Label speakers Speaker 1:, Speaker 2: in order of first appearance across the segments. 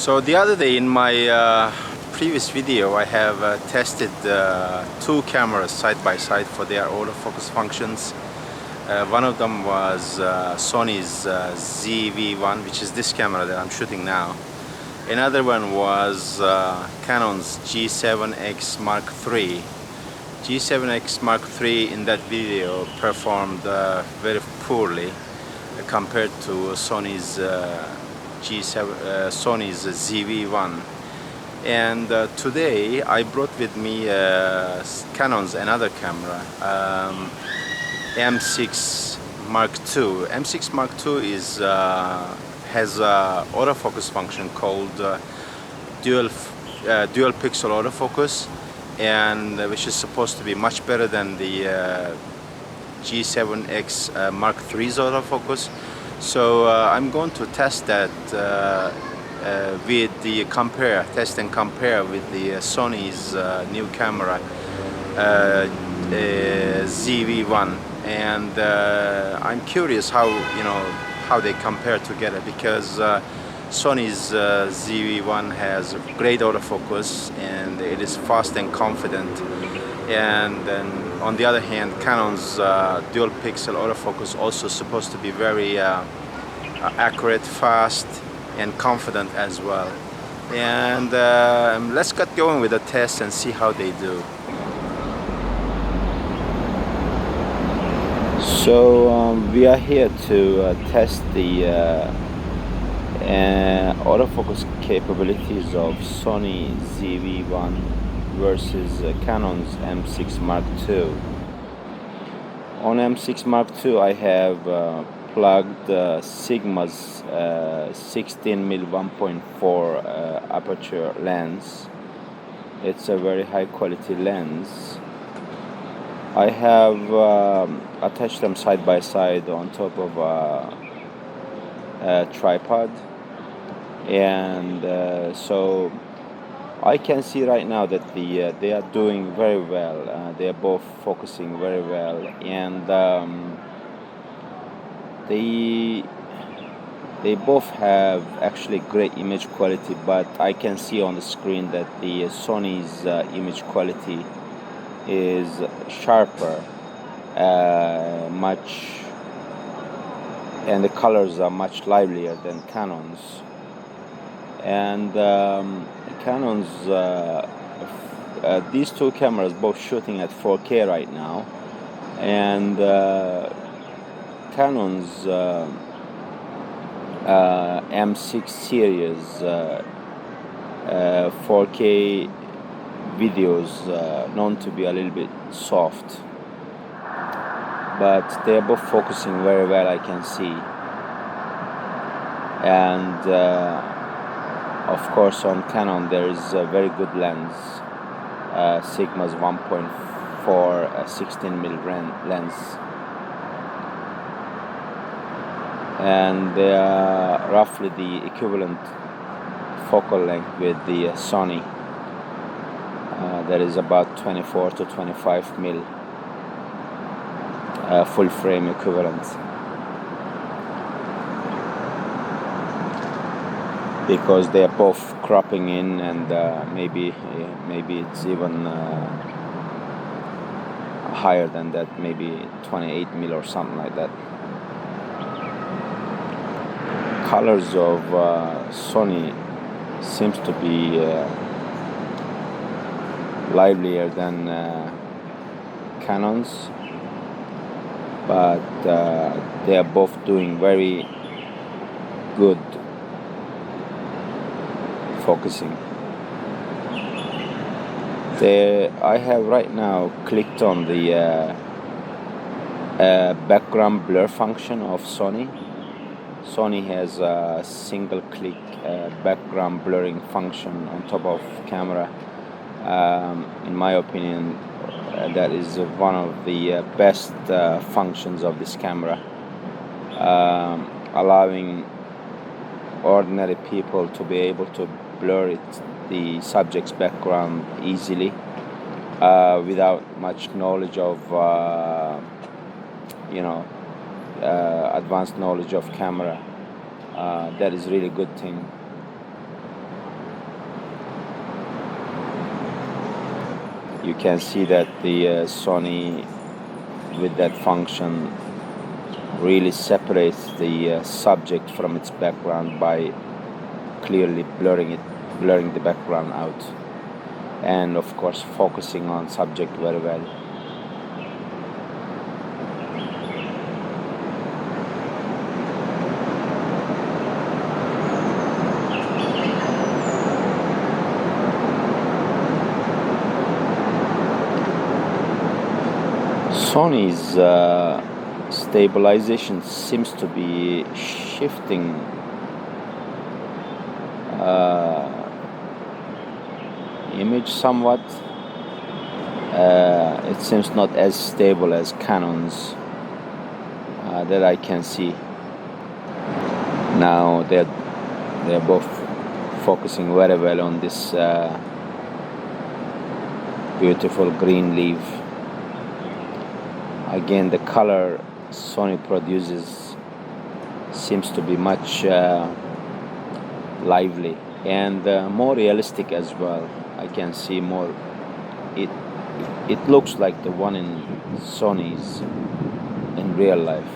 Speaker 1: So the other day in my previous video I have tested two cameras side by side for their autofocus functions. One of them was Sony's ZV1, which is this camera that I'm shooting now. Another one was Canon's G7X Mark III. G7X Mark III in that video performed very poorly compared to Sony's Sony's ZV1. And today I brought with me Canon's another camera, M6 Mark II. M6 Mark II is has a autofocus function called dual pixel autofocus, and which is supposed to be much better than the G7X Mark III's autofocus. So I'm going to test that with the test and compare with the Sony's new camera ZV1, and I'm curious how they compare together, because Sony's ZV1 has great autofocus and it is fast and confident, and then on the other hand Canon's dual pixel autofocus also supposed to be very accurate, fast and confident as well. And let's get going with the test and see how they do. So we are here to test the autofocus capabilities of Sony ZV1 versus Canon's M6 Mark II. On M6 Mark II I have plugged Sigma's 16mm 1.4 aperture lens. It's a very high quality lens. I have attached them side by side on top of a tripod, and so I can see right now that they are doing very well. They are both focusing very well, and they both have actually great image quality, but I can see on the screen that the Sony's image quality is sharper, and the colors are much livelier than Canon's. And Canon's these two cameras both shooting at 4K right now, and Canon's M6 series 4K videos known to be a little bit soft, but they're both focusing very well, I can see. And of course on Canon there is a very good lens, Sigma's 1.4 16mm lens, and they are roughly the equivalent focal length with the Sony. That is about 24 to 25mm full frame equivalent, because they are both cropping in, and maybe it's even higher than that, maybe 28mm or something like that. Colors of Sony seems to be livelier than Canon's, but they are both doing very good focusing. I have right now clicked on the background blur function of Sony. Sony has a single click background blurring function on top of camera. In my opinion, that is one of the best functions of this camera, allowing ordinary people to be able to blur the subject's background easily, without much knowledge of advanced knowledge of camera. That is really good thing. You can see that the Sony with that function really separates the subject from its background by clearly blurring the background out, and of course focusing on subject very well. Sony's stabilization seems to be shifting image somewhat. It seems not as stable as Canon's that I can see. Now they're both focusing very well on this beautiful green leaf. Again, the color Sony produces seems to be much lively and more realistic as well. I can see more. It looks like the one in Sony's in real life.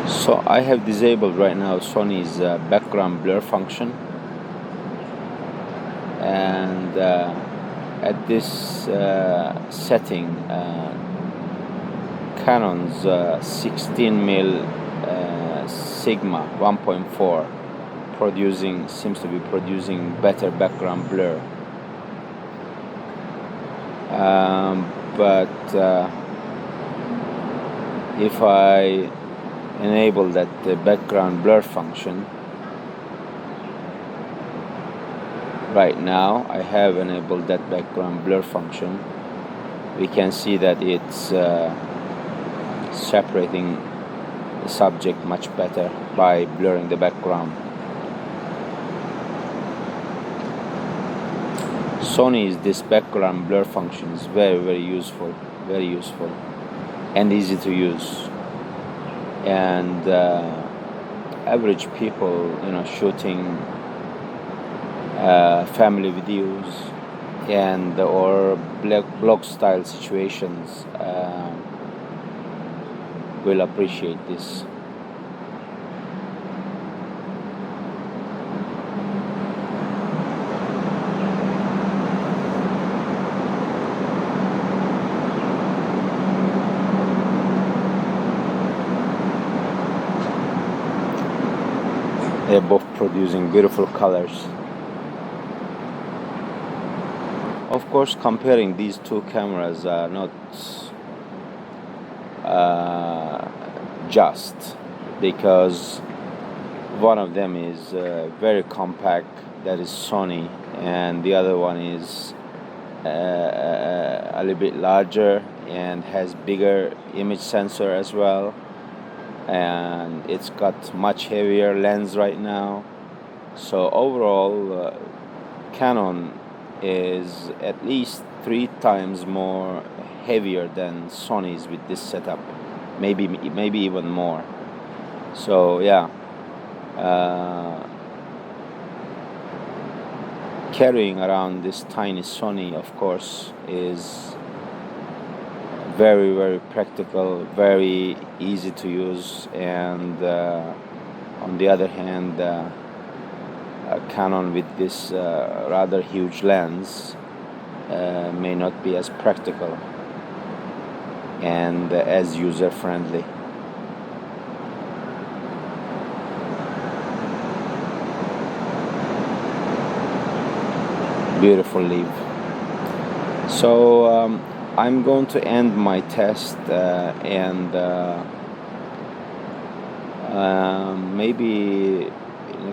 Speaker 1: So I have disabled right now Sony's background blur function, and at this setting, Canon's 16mm Sigma 1.4 seems to be producing better background blur, but if I enable that background blur function right now, I have enabled that background blur function. We can see that it's separating the subject much better by blurring the background. Sony's this background blur function is very useful and easy to use, and average people, shooting family videos and or blog style situations will appreciate this. They're both producing beautiful colors. Of course, comparing these two cameras are not just, because one of them is very compact, that is Sony, and the other one is a little bit larger and has bigger image sensor as well, and it's got much heavier lens right now. So overall, Canon is at least 3 times more heavier than Sony's with this setup, maybe even more. So yeah, carrying around this tiny Sony, of course, is very practical, very easy to use, and on the other hand, a Canon with this rather huge lens may not be as practical and as user-friendly. Beautiful leaf. So I'm going to end my test and maybe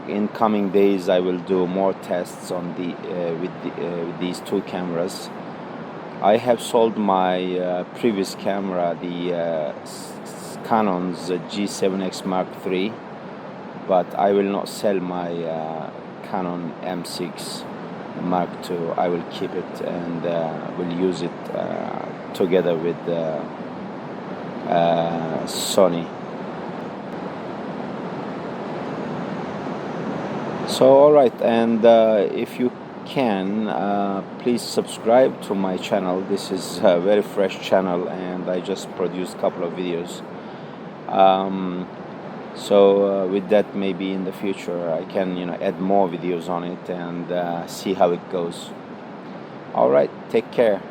Speaker 1: in coming days I will do more tests on with these two cameras. I have sold my previous camera, the Canon's G7X Mark III, but I will not sell my Canon M6 Mark II. I will keep it and will use it together with Sony So all right, and if you can, please subscribe to my channel. This is a very fresh channel, and I just produced a couple of videos. So with that, maybe in the future I can add more videos on it and see how it goes. All right, take care.